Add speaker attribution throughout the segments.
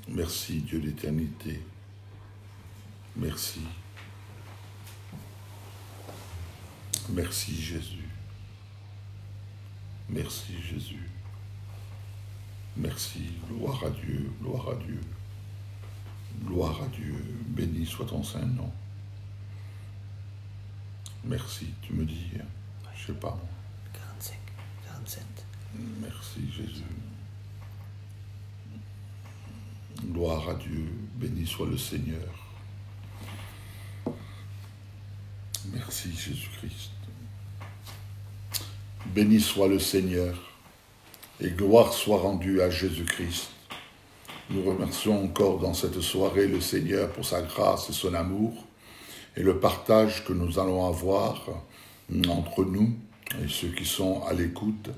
Speaker 1: Merci, Dieu d'éternité. Merci. Merci, Jésus. Merci, Jésus. Merci. Gloire à Dieu, gloire à Dieu. Gloire à Dieu. Béni soit ton saint nom. Merci, tu me dis, je sais pas.
Speaker 2: 45, 47.
Speaker 1: Merci, Jésus. Gloire à Dieu, béni soit le Seigneur. Merci Jésus-Christ. Béni soit le Seigneur et gloire soit rendue à Jésus-Christ. Nous remercions encore dans cette soirée le Seigneur pour sa grâce et son amour et le partage que nous allons avoir entre nous et ceux qui sont à l'écoute.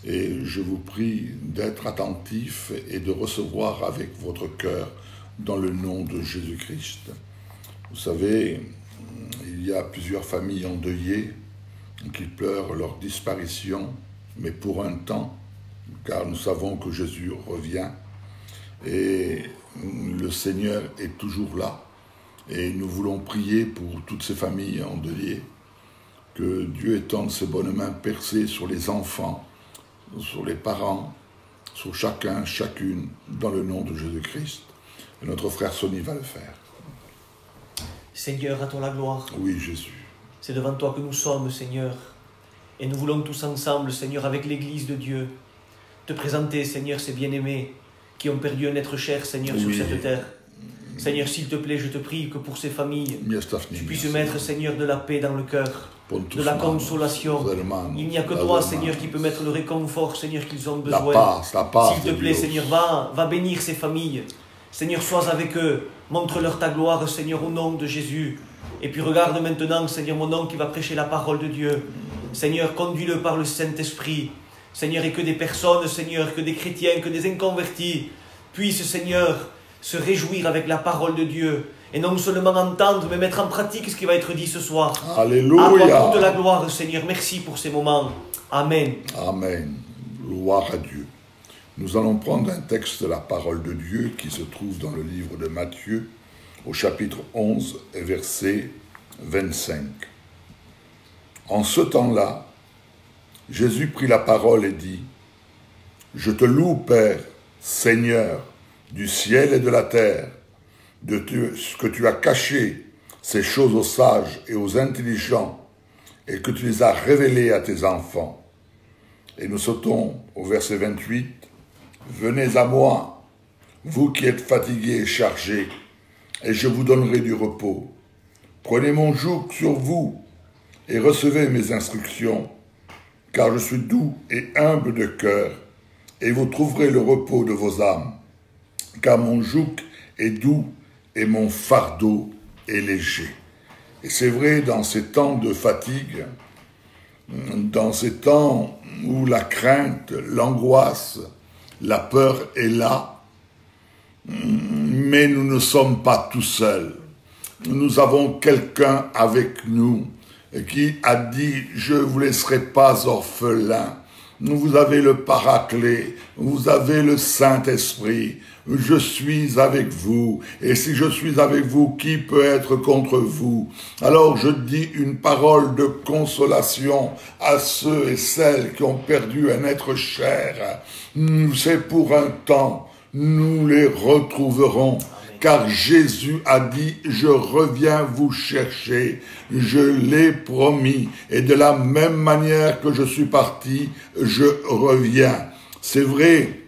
Speaker 1: Et je vous prie d'être attentifs et de recevoir avec votre cœur dans le nom de Jésus-Christ. Vous savez, il y a plusieurs familles endeuillées qui pleurent leur disparition, mais pour un temps, car nous savons que Jésus revient et le Seigneur est toujours là. Et nous voulons prier pour toutes ces familles endeuillées, que Dieu étende ses bonnes mains percées sur les enfants, sur les parents, sur chacun, chacune, dans le nom de Jésus-Christ. Et notre frère Sonny va le faire.
Speaker 2: Seigneur, à toi la gloire.
Speaker 1: Oui, Jésus.
Speaker 2: C'est devant toi que nous sommes, Seigneur. Et nous voulons tous ensemble, Seigneur, avec l'Église de Dieu, te présenter, Seigneur, ces bien-aimés qui ont perdu un être cher, Seigneur,
Speaker 1: Oui.
Speaker 2: sur cette terre. Seigneur, s'il te plaît, je te prie que pour ces familles, tu puisses mettre, Seigneur, de la paix dans le cœur, de la consolation. Il n'y a que toi, Seigneur, qui peut mettre le réconfort, Seigneur, qu'ils ont besoin. S'il te plaît, Seigneur, va bénir ces familles. Seigneur, sois avec eux. Montre-leur ta gloire, Seigneur, au nom de Jésus. Et puis regarde maintenant, Seigneur, mon homme qui va prêcher la parole de Dieu. Seigneur, conduis-le par le Saint-Esprit. Seigneur, et que des personnes, Seigneur, que des chrétiens, que des inconvertis puissent, Seigneur, se réjouir avec la parole de Dieu. Et non seulement entendre, mais mettre en pratique ce qui va être dit ce soir.
Speaker 1: Alléluia.
Speaker 2: À toi toute la gloire, Seigneur. Merci pour ces moments. Amen.
Speaker 1: Amen. Gloire à Dieu. Nous allons prendre un texte de la parole de Dieu qui se trouve dans le livre de Matthieu, au chapitre 11 et verset 25. En ce temps-là, Jésus prit la parole et dit : « Je te loue, Père, Seigneur, du ciel et de la terre, de ce que tu as caché ces choses aux sages et aux intelligents, et que tu les as révélées à tes enfants. » Et nous sautons au verset 28. « Venez à moi, vous qui êtes fatigués et chargés, et je vous donnerai du repos. Prenez mon joug sur vous, et recevez mes instructions, car je suis doux et humble de cœur, et vous trouverez le repos de vos âmes. Car mon joug est doux et mon fardeau est léger. » Et c'est vrai, dans ces temps de fatigue, dans ces temps où la crainte, l'angoisse, la peur est là, mais nous ne sommes pas tout seuls. Nous avons quelqu'un avec nous qui a dit « Je ne vous laisserai pas orphelins ». Vous avez le Paraclet, vous avez le Saint-Esprit. Je suis avec vous. Et si je suis avec vous, qui peut être contre vous? Alors je dis une parole de consolation à ceux et celles qui ont perdu un être cher. C'est pour un temps, nous les retrouverons. Car Jésus a dit, je reviens vous chercher, je l'ai promis, et de la même manière que je suis parti, je reviens. C'est vrai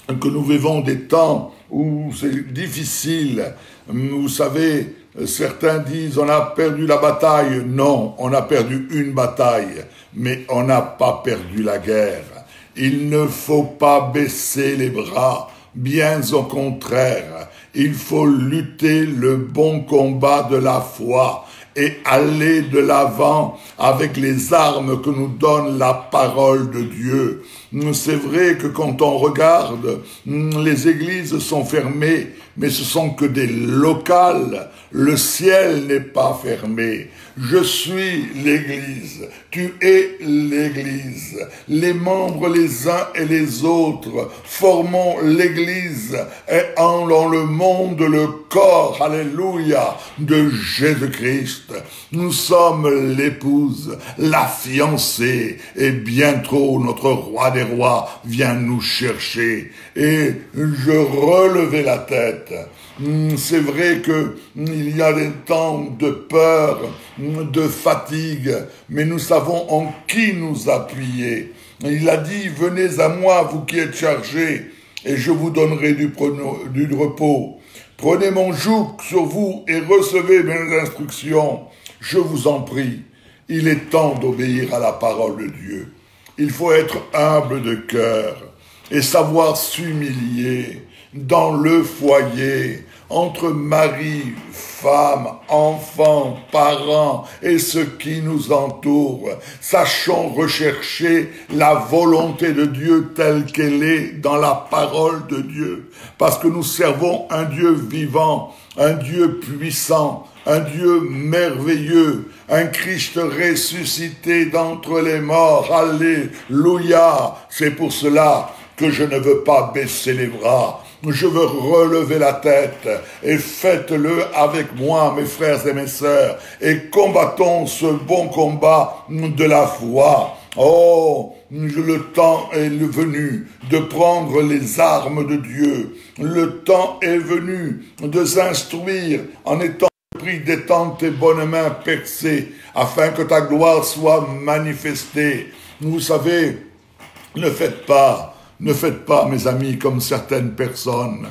Speaker 1: que nous vivons des temps où c'est difficile. Vous savez, certains disent, on a perdu la bataille. Non, on a perdu une bataille, mais on n'a pas perdu la guerre. Il ne faut pas baisser les bras, bien au contraire. Il faut lutter le bon combat de la foi et aller de l'avant avec les armes que nous donne la parole de Dieu. C'est vrai que quand on regarde, les églises sont fermées, mais ce sont que des locales. Le ciel n'est pas fermé. Je suis l'Église. Tu es l'Église. Les membres les uns et les autres formons l'Église et en dans le monde le corps, alléluia, de Jésus-Christ. Nous sommes l'épouse, la fiancée, et bientôt notre roi des rois vient nous chercher. Et je relevais la tête. C'est vrai que il y a des temps de peur, de fatigue, mais nous savons en qui nous appuyer. Il a dit, venez à moi, vous qui êtes chargés, et je vous donnerai du repos. Prenez mon joug sur vous et recevez mes instructions. Je vous en prie, il est temps d'obéir à la parole de Dieu. Il faut être humble de cœur et savoir s'humilier dans le foyer, entre mari, femme, enfants, parents et ceux qui nous entourent. Sachons rechercher la volonté de Dieu telle qu'elle est dans la parole de Dieu. Parce que nous servons un Dieu vivant, un Dieu puissant, un Dieu merveilleux, un Christ ressuscité d'entre les morts. Alléluia! C'est pour cela que je ne veux pas baisser les bras. Je veux relever la tête et faites-le avec moi, mes frères et mes sœurs, et combattons ce bon combat de la foi. Oh, le temps est venu de prendre les armes de Dieu. Le temps est venu de s'instruire en étant pris d'étendre tes bonnes mains percées afin que ta gloire soit manifestée. Vous savez, ne faites pas, mes amis, comme certaines personnes.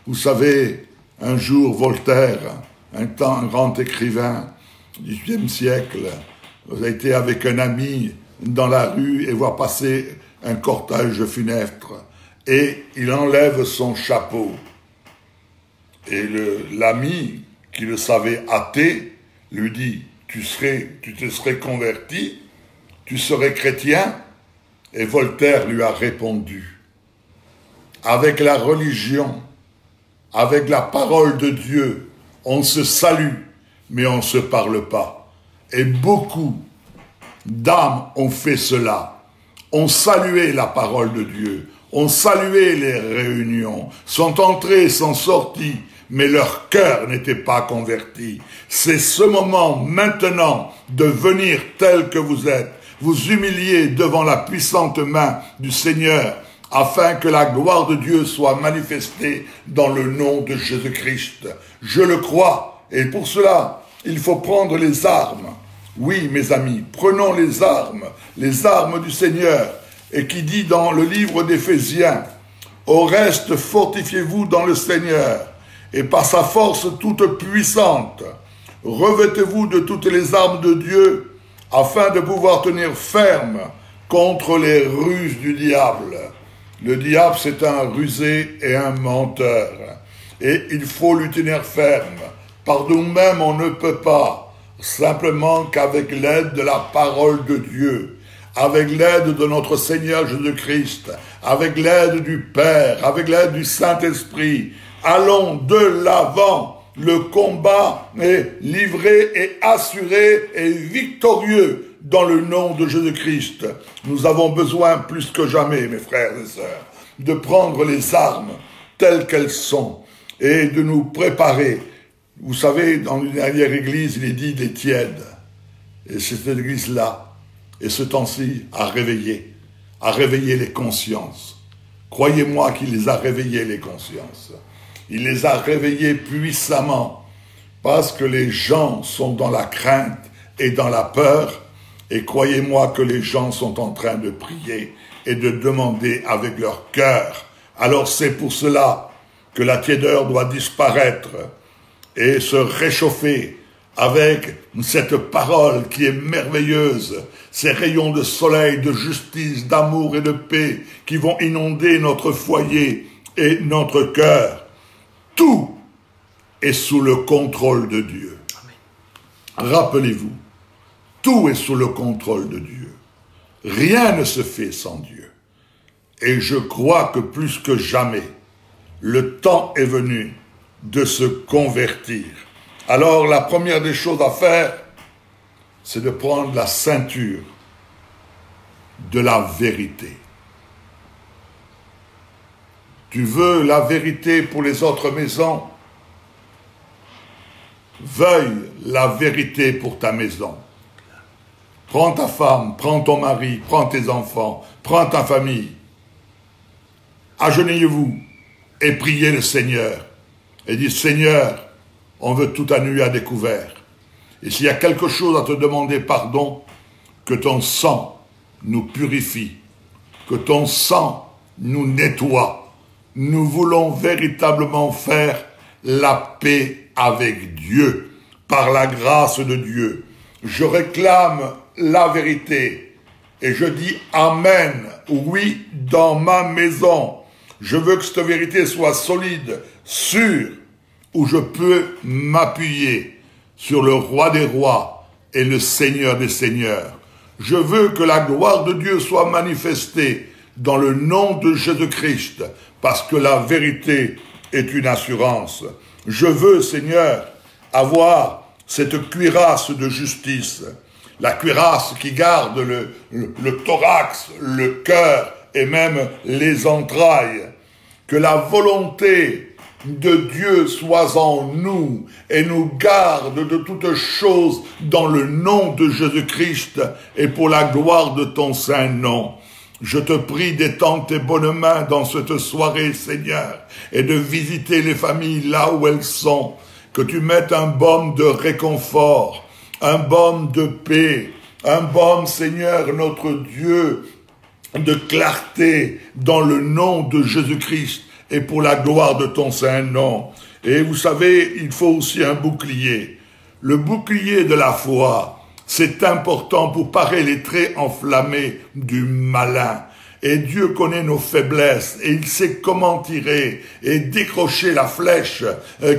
Speaker 1: Vous savez, un jour, Voltaire, un grand écrivain du XVIIIe siècle, a été avec un ami dans la rue et voit passer un cortège funèbre. Et il enlève son chapeau. Et l'ami, qui le savait athée, lui dit, tu te serais converti, tu serais chrétien? Et Voltaire lui a répondu, avec la religion, avec la parole de Dieu, on se salue, mais on ne se parle pas. Et beaucoup d'âmes ont fait cela, ont salué la parole de Dieu, ont salué les réunions, sont entrés, sont sortis, mais leur cœur n'était pas converti. C'est ce moment maintenant de venir tel que vous êtes, vous humilier devant la puissante main du Seigneur, afin que la gloire de Dieu soit manifestée dans le nom de Jésus-Christ. Je le crois, et pour cela, il faut prendre les armes. Oui, mes amis, prenons les armes du Seigneur, et qui dit dans le livre d'Éphésiens, « Au reste, fortifiez-vous dans le Seigneur, et par sa force toute puissante, revêtez-vous de toutes les armes de Dieu, afin de pouvoir tenir ferme contre les ruses du diable. » Le diable, c'est un rusé et un menteur. Et il faut lui tenir ferme. Par nous-mêmes, on ne peut pas. Simplement qu'avec l'aide de la parole de Dieu, avec l'aide de notre Seigneur Jésus-Christ, avec l'aide du Père, avec l'aide du Saint-Esprit, allons de l'avant. Le combat est livré et assuré et victorieux dans le nom de Jésus-Christ. Nous avons besoin plus que jamais, mes frères et sœurs, de prendre les armes telles qu'elles sont et de nous préparer. Vous savez, dans une dernière église, il est dit des tièdes. Et c'est cette église-là, et ce temps-ci, à réveiller les consciences. Croyez-moi qu'il les a réveillées, les consciences. Il les a réveillées puissamment, parce que les gens sont dans la crainte et dans la peur, et croyez-moi que les gens sont en train de prier et de demander avec leur cœur. Alors c'est pour cela que la tiédeur doit disparaître et se réchauffer avec cette parole qui est merveilleuse, ces rayons de soleil, de justice, d'amour et de paix qui vont inonder notre foyer et notre cœur. Tout est sous le contrôle de Dieu. Rappelez-vous, tout est sous le contrôle de Dieu. Rien ne se fait sans Dieu. Et je crois que plus que jamais, le temps est venu de se convertir. Alors la première des choses à faire, c'est de prendre la ceinture de la vérité. Tu veux la vérité pour les autres maisons? Veuille la vérité pour ta maison. Prends ta femme, prends ton mari, prends tes enfants, prends ta famille. Agenouillez-vous et priez le Seigneur. Et dis, Seigneur, on veut tout à nu à découvert. Et s'il y a quelque chose à te demander pardon, que ton sang nous purifie, que ton sang nous nettoie. Nous voulons véritablement faire la paix avec Dieu, par la grâce de Dieu. Je réclame la vérité et je dis Amen, oui, dans ma maison. Je veux que cette vérité soit solide, sûre, où je peux m'appuyer sur le roi des rois et le Seigneur des seigneurs. Je veux que la gloire de Dieu soit manifestée dans le nom de Jésus-Christ, parce que la vérité est une assurance. Je veux, Seigneur, avoir cette cuirasse de justice, la cuirasse qui garde le thorax, le cœur et même les entrailles. Que la volonté de Dieu soit en nous et nous garde de toutes choses dans le nom de Jésus-Christ et pour la gloire de ton saint nom. Je te prie d'étendre tes bonnes mains dans cette soirée, Seigneur, et de visiter les familles là où elles sont. Que tu mettes un baume de réconfort, un baume de paix, un baume, Seigneur, notre Dieu, de clarté dans le nom de Jésus-Christ et pour la gloire de ton saint nom. Et vous savez, il faut aussi un bouclier. Le bouclier de la foi, c'est important pour parer les traits enflammés du malin. Et Dieu connaît nos faiblesses et il sait comment tirer et décrocher la flèche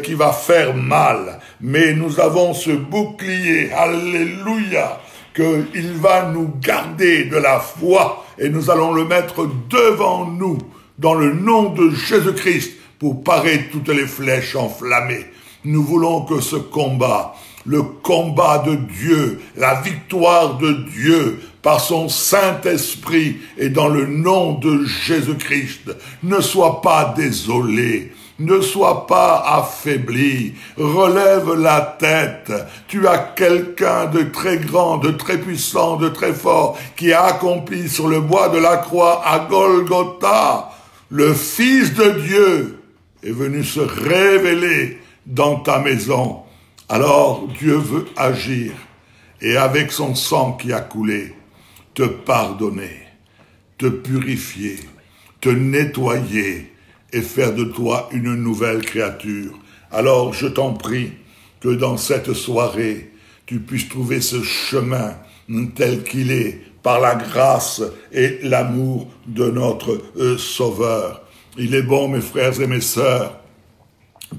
Speaker 1: qui va faire mal. Mais nous avons ce bouclier, alléluia, qu'il va nous garder de la foi et nous allons le mettre devant nous dans le nom de Jésus-Christ pour parer toutes les flèches enflammées. Nous voulons que ce combat, le combat de Dieu, la victoire de Dieu par son Saint-Esprit et dans le nom de Jésus-Christ, ne sois pas désolé. Ne sois pas affaibli, relève la tête. Tu as quelqu'un de très grand, de très puissant, de très fort, qui a accompli sur le bois de la croix à Golgotha. Le Fils de Dieu est venu se révéler dans ta maison. Alors Dieu veut agir et avec son sang qui a coulé, te pardonner, te purifier, te nettoyer, et faire de toi une nouvelle créature. Alors je t'en prie que dans cette soirée, tu puisses trouver ce chemin tel qu'il est, par la grâce et l'amour de notre Sauveur. Il est bon, mes frères et mes sœurs,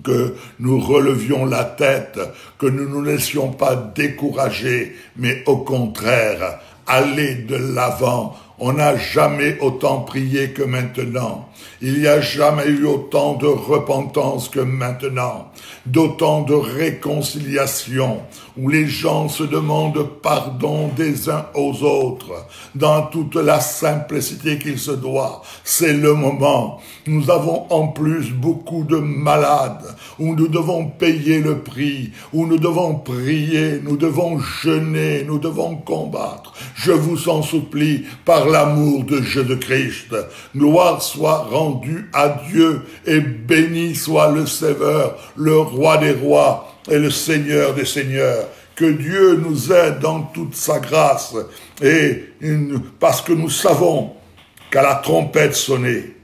Speaker 1: que nous relevions la tête, que nous ne nous laissions pas décourager, mais au contraire, aller de l'avant. On n'a jamais autant prié que maintenant. Il n'y a jamais eu autant de repentance que maintenant, d'autant de réconciliation, où les gens se demandent pardon des uns aux autres, dans toute la simplicité qu'il se doit. C'est le moment. Nous avons en plus beaucoup de malades, où nous devons payer le prix, où nous devons prier, nous devons jeûner, nous devons combattre. Je vous en supplie, par l'amour de Jésus-Christ, gloire soit rendue à Dieu et béni soit le Sauveur, le Roi des rois et le Seigneur des seigneurs. Que Dieu nous aide dans toute sa grâce parce que nous savons qu'à la trompette sonnée,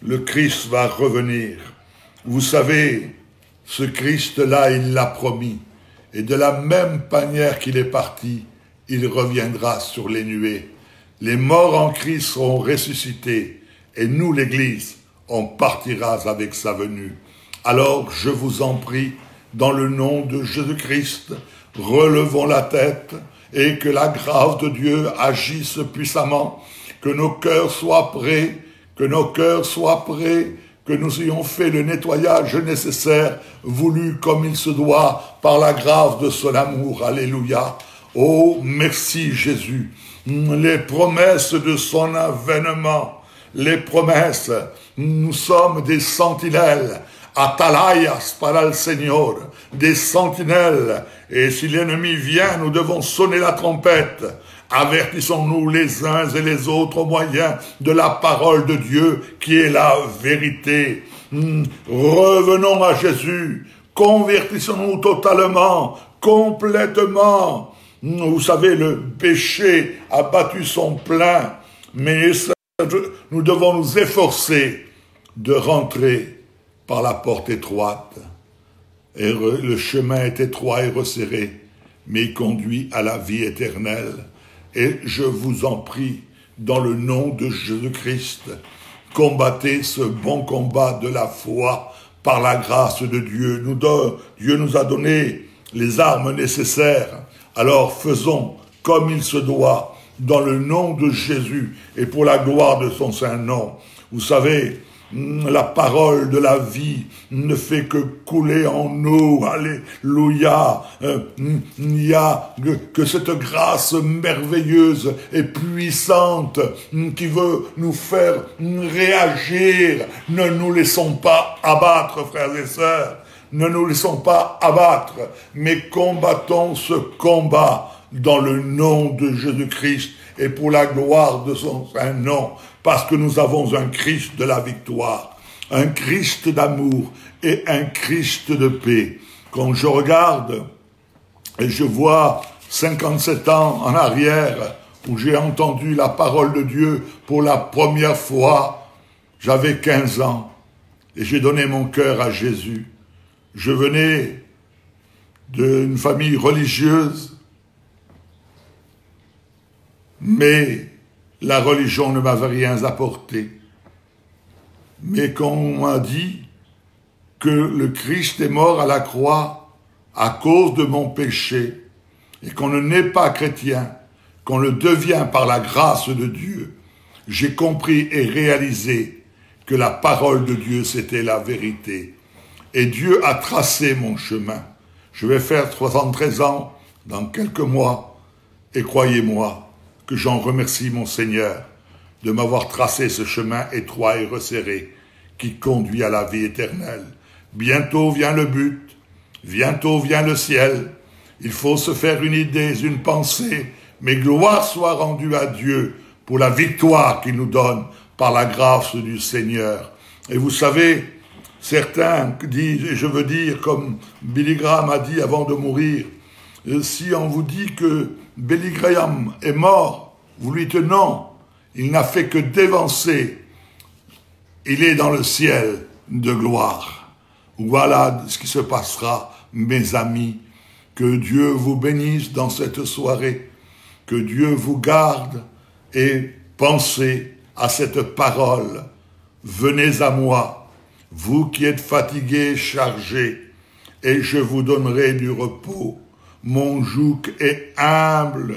Speaker 1: le Christ va revenir. Vous savez, ce Christ-là, il l'a promis. Et de la même manière qu'il est parti, il reviendra sur les nuées. Les morts en Christ seront ressuscités et nous, l'Église, on partira avec sa venue. Alors, je vous en prie, dans le nom de Jésus-Christ, relevons la tête et que la grâce de Dieu agisse puissamment, que nos cœurs soient prêts, que nous ayons fait le nettoyage nécessaire, voulu comme il se doit, par la grâce de son amour. Alléluia. Oh, merci Jésus. Les promesses de son avènement, les promesses, nous sommes des sentinelles. Atalayas para el Señor, des sentinelles. Et si l'ennemi vient, nous devons sonner la trompette. Avertissons-nous les uns et les autres au moyen de la parole de Dieu qui est la vérité. Revenons à Jésus. Convertissons-nous totalement, complètement. Vous savez, le péché a battu son plein, mais nous devons nous efforcer de rentrer par la porte étroite. Et le chemin est étroit et resserré, mais il conduit à la vie éternelle. Et je vous en prie, dans le nom de Jésus-Christ, combattez ce bon combat de la foi par la grâce de Dieu. Dieu nous a donné les armes nécessaires. Alors faisons comme il se doit, dans le nom de Jésus et pour la gloire de son saint nom. Vous savez, la parole de la vie ne fait que couler en nous. Alléluia. Il n'y a que cette grâce merveilleuse et puissante qui veut nous faire réagir. Ne nous laissons pas abattre, frères et sœurs. Ne nous laissons pas abattre, mais combattons ce combat dans le nom de Jésus-Christ et pour la gloire de son saint nom, parce que nous avons un Christ de la victoire, un Christ d'amour et un Christ de paix. Quand je regarde et je vois 57 ans en arrière où j'ai entendu la parole de Dieu pour la première fois, j'avais 15 ans et j'ai donné mon cœur à Jésus. Je venais d'une famille religieuse, mais la religion ne m'avait rien apporté. Mais quand on m'a dit que le Christ est mort à la croix à cause de mon péché, et qu'on ne naît pas chrétien, qu'on le devient par la grâce de Dieu, j'ai compris et réalisé que la parole de Dieu, c'était la vérité. Et Dieu a tracé mon chemin. Je vais faire 73 ans dans quelques mois. Et croyez-moi que j'en remercie mon Seigneur de m'avoir tracé ce chemin étroit et resserré qui conduit à la vie éternelle. Bientôt vient le but. Bientôt vient le ciel. Il faut se faire une idée, une pensée. Mais gloire soit rendue à Dieu pour la victoire qu'il nous donne par la grâce du Seigneur. Et vous savez, certains disent, et je veux dire, comme Billy Graham a dit avant de mourir, si on vous dit que Billy Graham est mort, vous lui dites non, il n'a fait que dévancer. Il est dans le ciel de gloire. Voilà ce qui se passera, mes amis. Que Dieu vous bénisse dans cette soirée. Que Dieu vous garde et pensez à cette parole. Venez à moi, vous qui êtes fatigués, chargés, et je vous donnerai du repos. Mon joug est humble,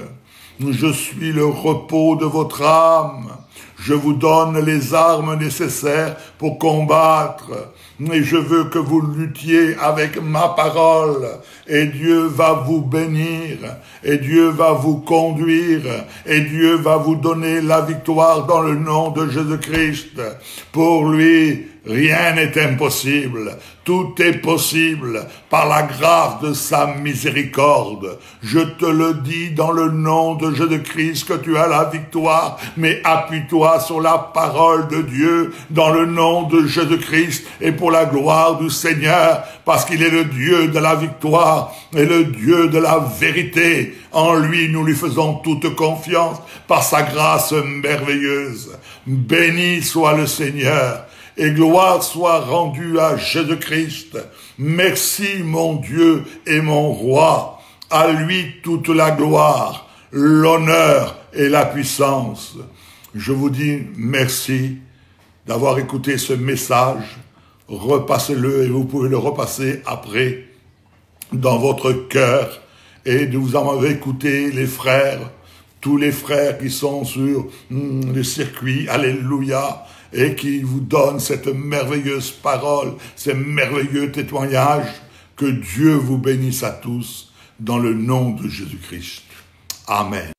Speaker 1: je suis le repos de votre âme. Je vous donne les armes nécessaires pour combattre. Et je veux que vous luttiez avec ma parole. Et Dieu va vous bénir. Et Dieu va vous conduire. Et Dieu va vous donner la victoire dans le nom de Jésus-Christ. Pour lui, rien n'est impossible. Tout est possible par la grâce de sa miséricorde. Je te le dis dans le nom de Jésus-Christ que tu as la victoire, mais appuie-toi sur la parole de Dieu dans le nom de Jésus-Christ et pour la gloire du Seigneur, parce qu'il est le Dieu de la victoire et le Dieu de la vérité. En lui, nous lui faisons toute confiance par sa grâce merveilleuse. Béni soit le Seigneur. Et gloire soit rendue à Jésus-Christ. Merci mon Dieu et mon roi. À lui toute la gloire, l'honneur et la puissance. Je vous dis merci d'avoir écouté ce message. Repassez-le et vous pouvez le repasser après dans votre cœur. Et de vous en avoir écouté les frères, tous les frères qui sont sur le circuit. Alléluia. Et qui vous donne cette merveilleuse parole, ces merveilleux témoignages. Que Dieu vous bénisse à tous, dans le nom de Jésus-Christ. Amen.